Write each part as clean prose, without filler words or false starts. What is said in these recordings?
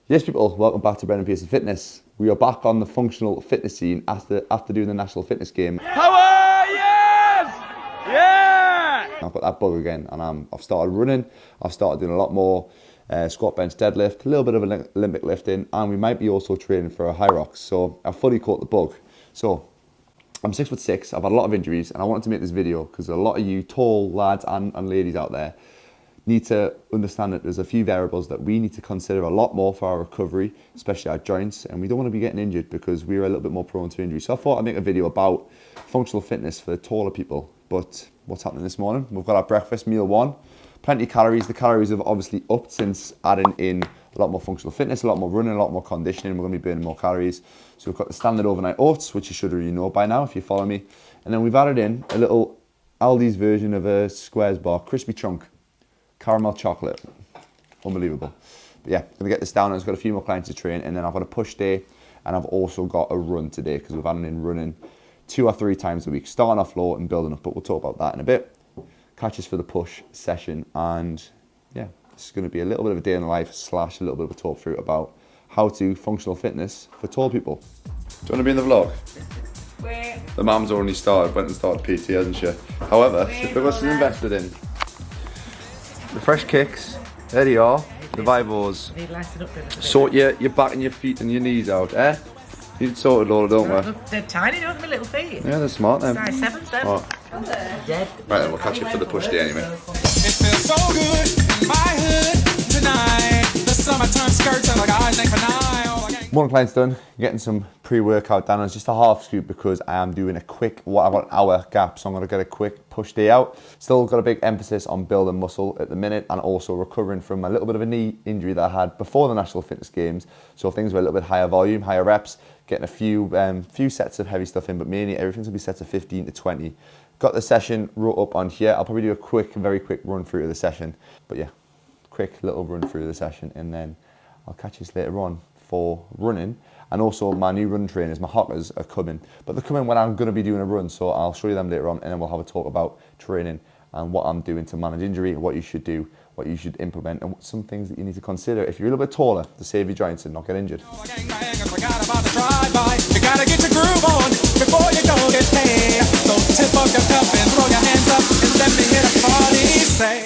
Yes, people, welcome back to Brendan Pearson Fitness. We are back on the functional fitness scene after doing the National Fitness Game. Power, yes! Yeah! I've got that bug again, and I've started running. I've started doing a lot more squat, bench, deadlift, a little bit of Olympic lifting, and we might be also training for a high rocks. So I've fully caught the bug. So I'm 6'6", I've had a lot of injuries, and I wanted to make this video because a lot of you tall lads and ladies out there need to understand that there's a few variables that we need to consider a lot more for our recovery, especially our joints, and we don't want to be getting injured because we're a little bit more prone to injury. So I thought I'd make a video about functional fitness for the taller people. But what's happening this morning? We've got our breakfast, meal one, plenty of calories. The calories have obviously upped since adding in a lot more functional fitness, a lot more running, a lot more conditioning. We're going to be burning more calories. So we've got the standard overnight oats, which you should already know by now if you follow me. And then we've added in a little Aldi's version of a Squares bar, crispy chunk. Caramel chocolate, unbelievable. But yeah, I'm gonna get this down. I've got a few more clients to train, and then I've got a push day, and I've also got a run today because we've had in running 2 or 3 times a week, starting off low and building up. But we'll talk about that in a bit. Catch us for the push session, and yeah, this is going to be a little bit of a day in the life / a little bit of a talk through about how to functional fitness for tall people. Do you want to be in the vlog? Wait. The mum's already went and started PT, hasn't she? However, she's invested in the fresh kicks, there they are, the Vibos. Sort your back and your feet and your knees out, eh? You'd sorted Lola, don't we? They're tiny, don't they, little feet? Yeah, they're smart then. Size 7's them. Right then, we'll catch you for the push day anyway. It feels so good in my hood tonight. The summertime skirts are like eyes ain't for nine. One client's done, getting some pre-workout down. It's just a half scoop because I am doing a quick, I've got an hour gap, so I'm gonna get a quick push day out. Still got a big emphasis on building muscle at the minute and also recovering from a little bit of a knee injury that I had before the National Fitness Games. So things were a little bit higher volume, higher reps, getting a few sets of heavy stuff in, but mainly everything's gonna be sets of 15 to 20. Got the session wrote up on here. I'll probably do a very quick run through of the session. But yeah, quick little run through the session, and then I'll catch you later on for running. And also my new run trainers, my Hokas, are coming, but they're coming when I'm going to be doing a run, so I'll show you them later on, and then we'll have a talk about training and what I'm doing to manage injury, what you should do, what you should implement, and some things that you need to consider if you're a little bit taller to save your joints and not get injured. You gotta get your groove on before you go get paid. So tip up your cup and throw your hands up and let me hear the party say.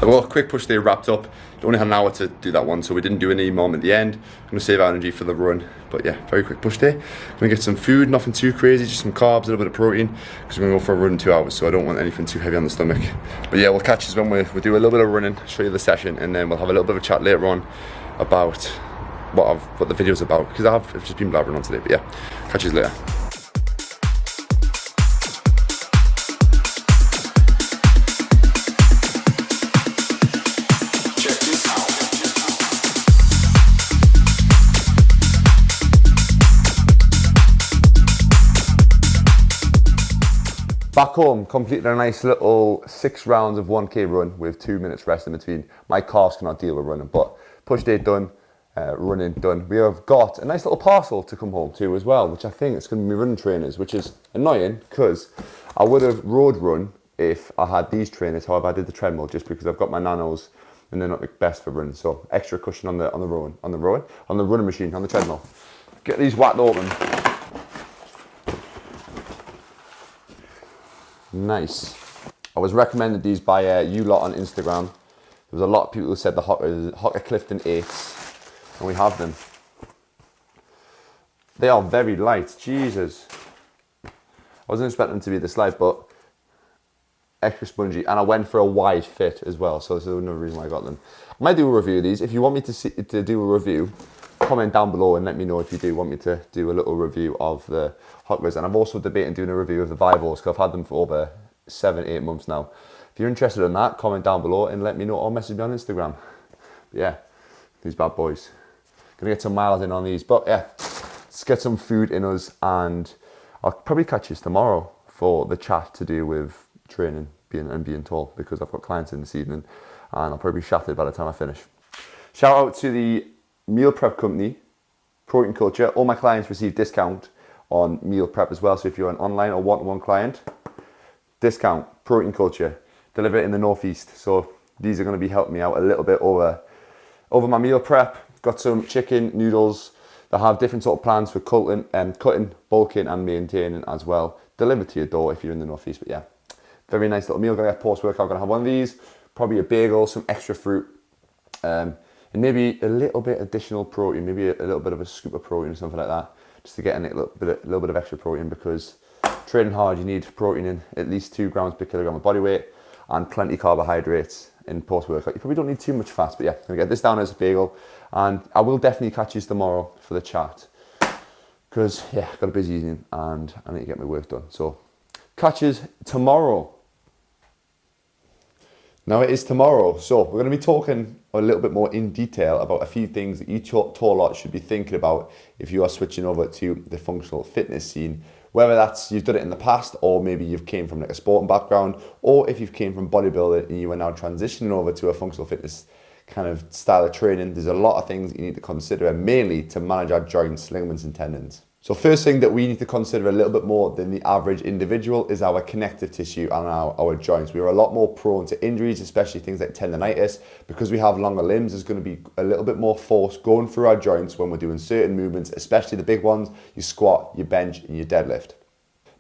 Well, quick push day wrapped up. Only had an hour to do that one, so we didn't do any mom at the end. I'm gonna save energy for the run, but yeah, very quick push day. Gonna get some food, nothing too crazy, just some carbs, a little bit of protein, because we're gonna go for a run in 2 hours, so I don't want anything too heavy on the stomach. But yeah, we'll catch us when we do a little bit of running, show you the session, and then we'll have a little bit of a chat later on about what the video's about, because I've just been blabbering on today. But yeah, catch you later. Back home, completed a nice little 6 rounds of 1K run with 2 minutes rest in between. My calves cannot deal with running, but push day done, running done. We have got a nice little parcel to come home to as well, which I think it's going to be running trainers, which is annoying because I would have road run if I had these trainers. However, I did the treadmill just because I've got my nanos and they're not the best for running. So extra cushion on the running machine, on the treadmill. Get these whacked open. Nice. I was recommended these by you lot on Instagram. There was a lot of people who said the Hoka Clifton 8s, and we have them. They are very light, Jesus. I wasn't expecting them to be this light, but extra spongy, and I went for a wide fit as well, so this is another reason why I got them. I might do a review of these. If you want me to do a review, comment down below and let me know if you do want me to do a little review of the Hokas. And I'm also debating doing a review of the Vivos, because I've had them for over 7-8 months now. If you're interested in that, comment down below and let me know, or message me on Instagram. But yeah, these bad boys. Gonna get some miles in on these, but yeah, let's get some food in us, and I'll probably catch you tomorrow for the chat to do with training and being tall, because I've got clients in this evening and I'll probably be shattered by the time I finish. Shout out to the meal prep company, Protein Culture. All my clients receive discount on meal prep as well, so if you're an online or one-to-one client, discount, Protein Culture, deliver it in the northeast. So these are going to be helping me out a little bit over my meal prep. Got some chicken noodles that have different sort of plans for cutting, bulking and maintaining as well, delivered to your door if you're in the northeast. But yeah, very nice little meal. Gonna get post-workout, gonna have one of these, probably a bagel, some extra fruit, and maybe a little bit additional protein, maybe a little bit of a scoop of protein or something like that, just to get in a little bit of extra protein, because training hard, you need protein in at least 2 grams per kilogram of body weight and plenty carbohydrates in post-workout. You probably don't need too much fat, but yeah, I'm gonna get this down as a bagel, and I will definitely catch you tomorrow for the chat, because yeah, got a busy evening and I need to get my work done. So catch you tomorrow. Now it is tomorrow, so we're going to be talking a little bit more in detail about a few things that you tall lot should be thinking about if you are switching over to the functional fitness scene. Whether that's you've done it in the past, or maybe you've came from like a sporting background, or if you've came from bodybuilding and you are now transitioning over to a functional fitness kind of style of training. There's a lot of things that you need to consider, and mainly to manage our joints, ligaments and tendons. So first thing that we need to consider a little bit more than the average individual is our connective tissue and our joints. We are a lot more prone to injuries, especially things like tendonitis. Because we have longer limbs, there's going to be a little bit more force going through our joints when we're doing certain movements, especially the big ones, your squat, your bench and your deadlift.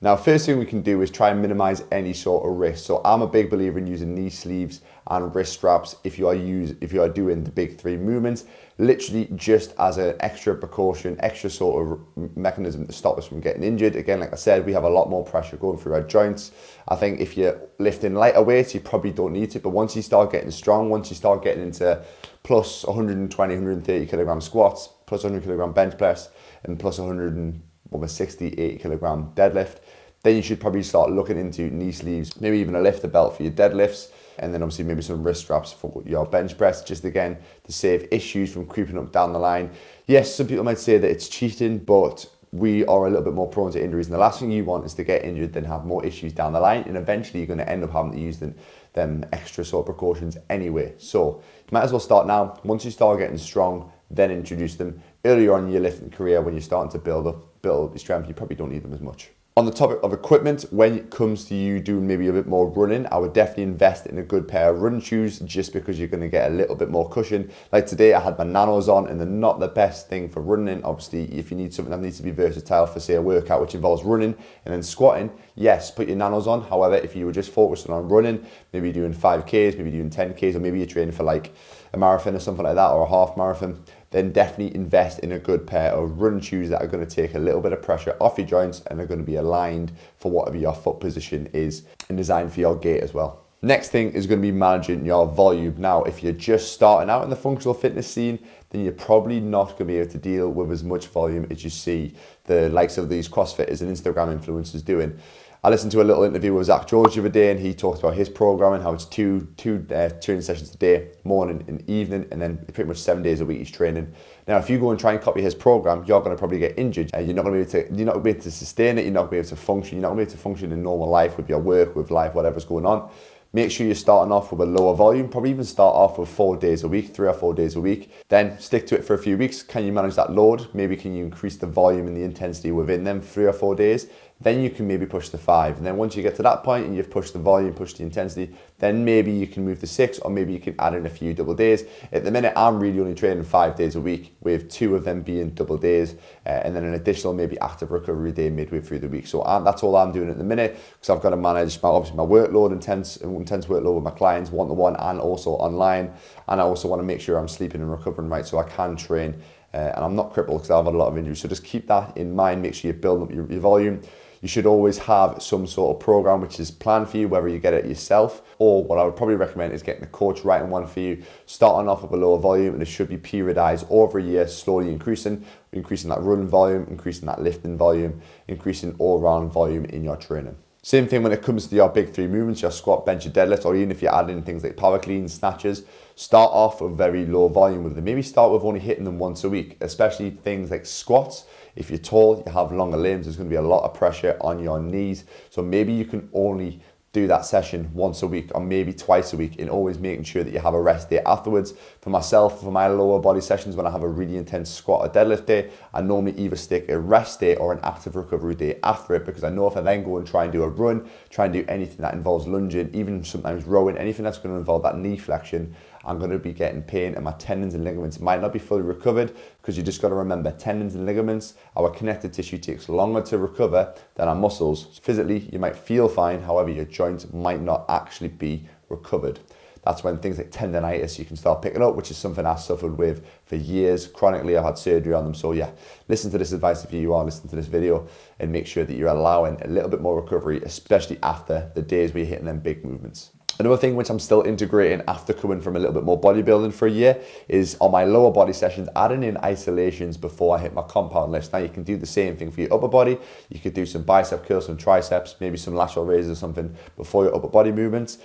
Now, first thing we can do is try and minimize any sort of risk. So I'm a big believer in using knee sleeves and wrist straps if you are doing the big 3 movements, literally just as an extra precaution, extra sort of mechanism to stop us from getting injured. Again, like I said, we have a lot more pressure going through our joints. I think if you're lifting lighter weights, you probably don't need it, but once you start getting strong, once you start getting into plus 120, 130 kilogram squats, plus 100 kilogram bench press, and plus 160, 80 kilogram deadlift, then you should probably start looking into knee sleeves, maybe even a lifter belt for your deadlifts, and then obviously maybe some wrist straps for your bench press, just again to save issues from creeping up down the line. Yes, some people might say that it's cheating, but we are a little bit more prone to injuries, and the last thing you want is to get injured then have more issues down the line, and eventually you're going to end up having to use them extra sort of precautions anyway. So you might as well start now. Once you start getting strong, then introduce them. Earlier on in your lifting career, when you're starting to build up your strength, you probably don't need them as much. On the topic of equipment, when it comes to you doing maybe a bit more running, I would definitely invest in a good pair of running shoes, just because you're going to get a little bit more cushion. Like today, I had my nanos on, and they're not the best thing for running. Obviously, if you need something that needs to be versatile for, say, a workout which involves running and then squatting, yes, put your nanos on. However, if you were just focusing on running, maybe doing 5Ks, maybe doing 10Ks, or maybe you're training for like a marathon or something like that, or a half marathon, then definitely invest in a good pair of running shoes that are going to take a little bit of pressure off your joints and are going to be aligned for whatever your foot position is and designed for your gait as well. Next thing is going to be managing your volume. Now, if you're just starting out in the functional fitness scene, then you're probably not going to be able to deal with as much volume as you see the likes of these CrossFitters and Instagram influencers doing. I listened to a little interview with Zach George the other day, and he talked about his programming, how it's two training sessions a day, morning and evening, and then pretty much 7 days a week he's training. Now, if you go and try and copy his program, you're going to probably get injured. You're not going to be able to sustain it. You're not going to be able to function. You're not going to be able to function in normal life with your work, with life, whatever's going on. Make sure you're starting off with a lower volume. Probably even start off with 4 days a week, 3 or 4 days a week. Then stick to it for a few weeks. Can you manage that load? Maybe can you increase the volume and the intensity within them 3 or 4 days? Then you can maybe push to 5. And then once you get to that point and you've pushed the volume, pushed the intensity, then maybe you can move to 6, or maybe you can add in a few double days. At the minute, I'm really only training 5 days a week, with 2 of them being double days, and then an additional maybe active recovery day midway through the week. So that's all I'm doing at the minute, because I've got to manage obviously my workload, intense workload with my clients, one-to-one and also online. And I also want to make sure I'm sleeping and recovering right, so I can train and I'm not crippled because I've had a lot of injuries. So just keep that in mind. Make sure you build up your volume. You should always have some sort of program which is planned for you, whether you get it yourself, or what I would probably recommend is getting a coach writing one for you, starting off with a lower volume, and it should be periodized over a year, slowly increasing that running volume, increasing that lifting volume, increasing all round volume in your training. Same thing when it comes to your big three movements, your squat, bench, your deadlift, or even if you're adding things like power cleans, snatches, start off with very low volume with them. Maybe start with only hitting them once a week, especially things like squats. If you're tall, you have longer limbs, there's going to be a lot of pressure on your knees. So maybe you can only do that session once a week or maybe twice a week, and always making sure that you have a rest day afterwards. For myself, for my lower body sessions, when I have a really intense squat or deadlift day, I normally either stick a rest day or an active recovery day after it, because I know if I then go and try and do a run, try and do anything that involves lunging, even sometimes rowing, anything that's going to involve that knee flexion, I'm going to be getting pain, and my tendons and ligaments might not be fully recovered, because you just got to remember, tendons and ligaments, our connective tissue takes longer to recover than our muscles. Physically, you might feel fine, however, your joints might not actually be recovered. That's when things like tendonitis you can start picking up, which is something I suffered with for years. Chronically, I've had surgery on them. So yeah, listen to this advice if you are listening to this video, and make sure that you're allowing a little bit more recovery, especially after the days where you're hitting them big movements. Another thing which I'm still integrating after coming from a little bit more bodybuilding for a year is on my lower body sessions, adding in isolations before I hit my compound lifts. Now you can do the same thing for your upper body. You could do some bicep curls, some triceps, maybe some lateral raises or something before your upper body movements.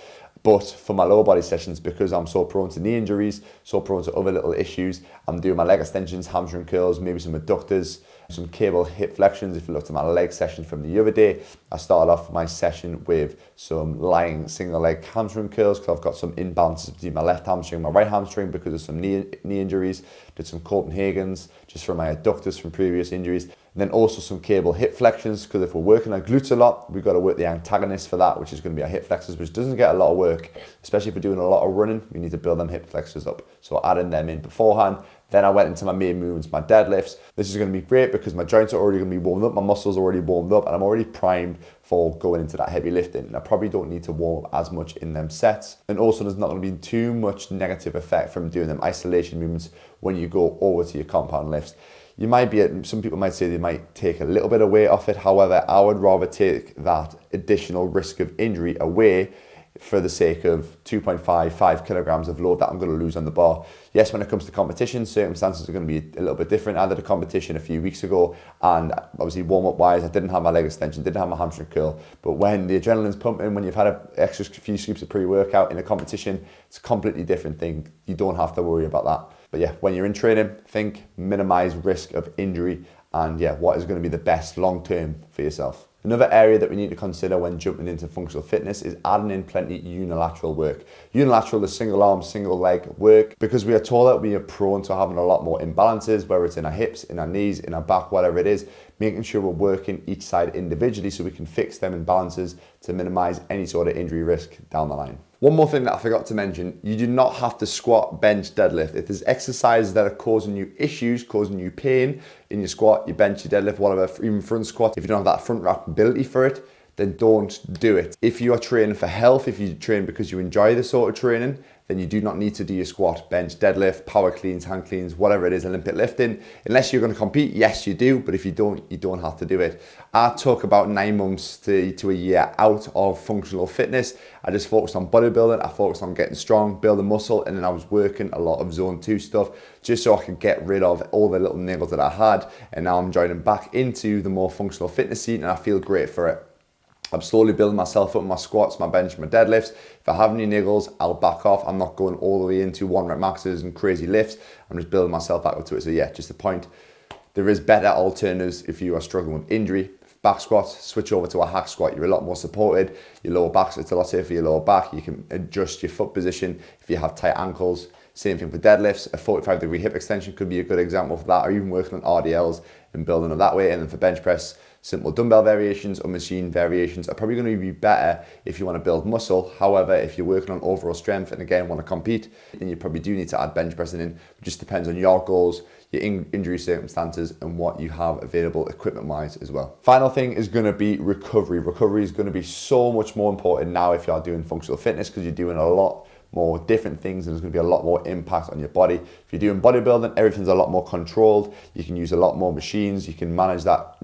But for my lower body sessions, because I'm so prone to knee injuries, so prone to other little issues, I'm doing my leg extensions, hamstring curls, maybe some adductors, some cable hip flexions. If you looked at my leg session from the other day, I started off my session with some lying single leg hamstring curls, because I've got some imbalances between my left hamstring and my right hamstring because of some knee injuries. Did some Copenhagen's just for my adductors from previous injuries. And then also some cable hip flexions, because if we're working our glutes a lot, we've got to work the antagonist for that, which is going to be our hip flexors, which doesn't get a lot of work, especially if we're doing a lot of running. We need to build them hip flexors up. So adding them in beforehand. Then I went into my main movements, my deadlifts. This is going to be great because my joints are already going to be warmed up, my muscles are already warmed up, and I'm already primed for going into that heavy lifting. And I probably don't need to warm up as much in them sets. And also there's not going to be too much negative effect from doing them isolation movements when you go over to your compound lifts. You might be, some people might say they might take a little bit of weight off it. However, I would rather take that additional risk of injury away for the sake of 5 kilograms of load that I'm going to lose on the bar. Yes, when it comes to competition, circumstances are going to be a little bit different. I did a competition a few weeks ago, and obviously warm-up wise, I didn't have my leg extension, didn't have my hamstring curl. But when the adrenaline's pumping, when you've had an extra few scoops of pre-workout in a competition, it's a completely different thing. You don't have to worry about that. But yeah, when you're in training, think minimize risk of injury, and yeah, what is going to be the best long-term for yourself. Another area that we need to consider when jumping into functional fitness is adding in plenty unilateral work. Unilateral is single arm, single leg work. Because we are taller, we are prone to having a lot more imbalances, whether it's in our hips, in our knees, in our back, whatever it is, making sure we're working each side individually so we can fix them imbalances to minimize any sort of injury risk down the line. One more thing that I forgot to mention, you do not have to squat, bench, deadlift. If there's exercises that are causing you issues, causing you pain in your squat, your bench, your deadlift, whatever, even front squat, if you don't have that front rack ability for it, then don't do it. If you are training for health, if you train because you enjoy this sort of training, then you do not need to do your squat, bench, deadlift, power cleans, hand cleans, whatever it is, Olympic lifting. Unless you're going to compete, yes, you do, but if you don't have to do it. I took about 9 months to a year out of functional fitness. I just focused on bodybuilding, I focused on getting strong, building muscle, and then I was working a lot of zone 2 stuff just so I could get rid of all the little niggles that I had. And now I'm joining back into the more functional fitness scene, and I feel great for it. I'm slowly building myself up, my squats, my bench, my deadlifts. If I have any niggles, I'll back off. I'm not going all the way into 1 rep maxes and crazy lifts. I'm just building myself back up to it. So yeah, just a point. There is better alternatives if you are struggling with injury. Back squats, switch over to a hack squat. You're a lot more supported. Your lower back, it's a lot safer for your lower back. You can adjust your foot position if you have tight ankles. Same thing for deadlifts. A 45-degree hip extension could be a good example for that, or even working on RDLs and building it that way. And then for bench press, simple dumbbell variations or machine variations are probably going to be better if you want to build muscle. However, if you're working on overall strength and again want to compete, then you probably do need to add bench pressing in. It just depends on your goals, your injury circumstances, and what you have available equipment-wise as well. Final thing is going to be recovery. Recovery is going to be so much more important now if you're doing functional fitness, because you're doing a lot more different things, and there's going to be a lot more impact on your body. If you're doing bodybuilding, everything's a lot more controlled. You can use a lot more machines. You can manage that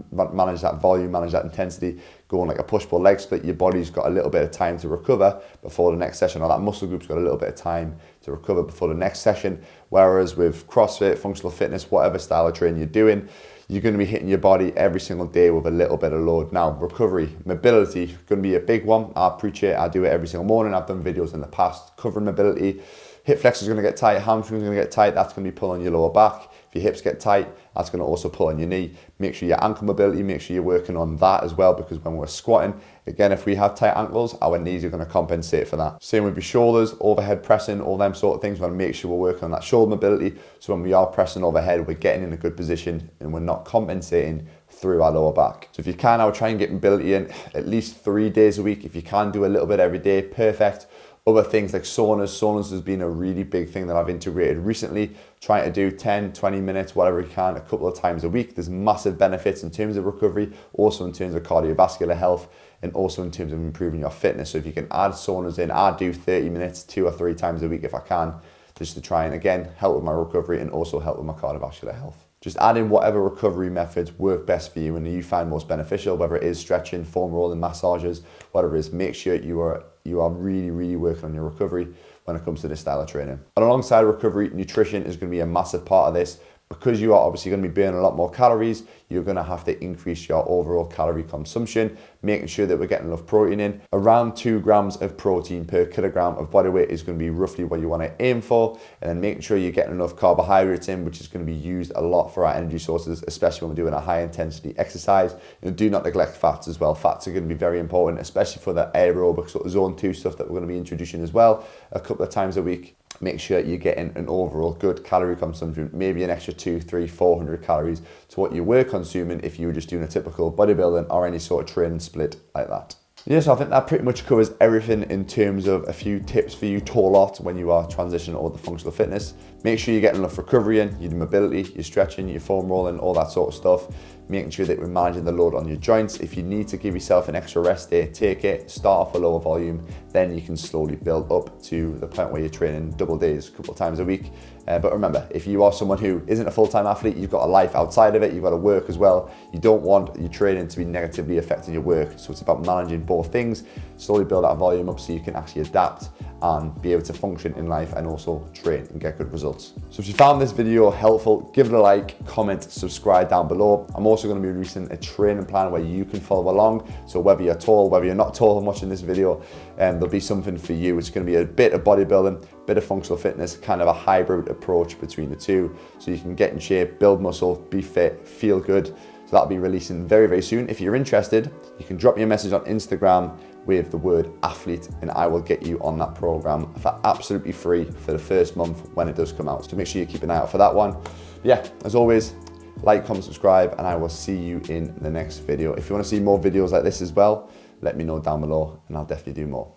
volume, manage that intensity, go on like a push-pull leg split. Your body's got a little bit of time to recover before the next session, or that muscle group's got a little bit of time to recover before the next session. Whereas with CrossFit, functional fitness, whatever style of training you're doing, you're going to be hitting your body every single day with a little bit of load. Now, recovery, mobility, going to be a big one. I preach it. I do it every single morning. I've done videos in the past covering mobility. Hip flexors are going to get tight, hamstrings are going to get tight. That's going to be pulling your lower back. If your hips get tight, that's going to also pull on your knee. Make sure your ankle mobility, make sure you're working on that as well, because when we're squatting, again, if we have tight ankles, our knees are going to compensate for that. Same with your shoulders, overhead pressing, all them sort of things. We want to make sure we're working on that shoulder mobility. So when we are pressing overhead, we're getting in a good position and we're not compensating through our lower back. So if you can, I would try and get mobility in at least 3 days a week. If you can do a little bit every day, perfect. Other things like saunas has been a really big thing that I've integrated recently, trying to do 10, 20 minutes, whatever you can, a couple of times a week. There's massive benefits in terms of recovery, also in terms of cardiovascular health, and also in terms of improving your fitness. So if you can add saunas in, I do 30 minutes, 2 or 3 times a week if I can, just to try and, again, help with my recovery and also help with my cardiovascular health. Just add in whatever recovery methods work best for you and you find most beneficial, whether it is stretching, foam rolling, massages, whatever it is. Make sure you are really, really working on your recovery when it comes to this style of training. And alongside recovery, nutrition is going to be a massive part of this. Because you are obviously going to be burning a lot more calories, you're going to have to increase your overall calorie consumption, making sure that we're getting enough protein in. Around 2 grams of protein per kilogram of body weight is going to be roughly what you want to aim for. And then making sure you're getting enough carbohydrates in, which is going to be used a lot for our energy sources, especially when we're doing a high intensity exercise. And do not neglect fats as well. Fats are going to be very important, especially for the aerobic sort of zone 2 stuff that we're going to be introducing as well a couple of times a week. Make sure you're getting an overall good calorie consumption, maybe an extra 200, 300, 400 calories to what you were consuming if you were just doing a typical bodybuilding or any sort of training split like that. Yeah, so I think that pretty much covers everything in terms of a few tips for you to lot when you are transitioning over to functional fitness. Make sure you're getting enough recovery in, your mobility, your stretching, your foam rolling, all that sort of stuff. Making sure that we're managing the load on your joints. If you need to give yourself an extra rest day, take it, start off a lower volume, then you can slowly build up to the point where you're training double days, a couple of times a week. But remember, if you are someone who isn't a full-time athlete, you've got a life outside of it, you've got to work as well. You don't want your training to be negatively affecting your work. So it's about managing both things, slowly build that volume up so you can actually adapt and be able to function in life and also train and get good results. So if you found this video helpful, give it a like, comment, subscribe down below. I'm also going to be releasing a training plan where you can follow along. So whether you're tall, whether you're not tall and watching this video, there'll be something for you. It's going to be a bit of bodybuilding, bit of functional fitness, kind of a hybrid approach between the two. So you can get in shape, build muscle, be fit, feel good. So that'll be releasing very, very soon. If you're interested, you can drop me a message on Instagram with the word athlete and I will get you on that program for absolutely free for the first month when it does come out. So make sure you keep an eye out for that one. But yeah, as always, like, comment, subscribe, and I will see you in the next video. If you want to see more videos like this as well, let me know down below and I'll definitely do more.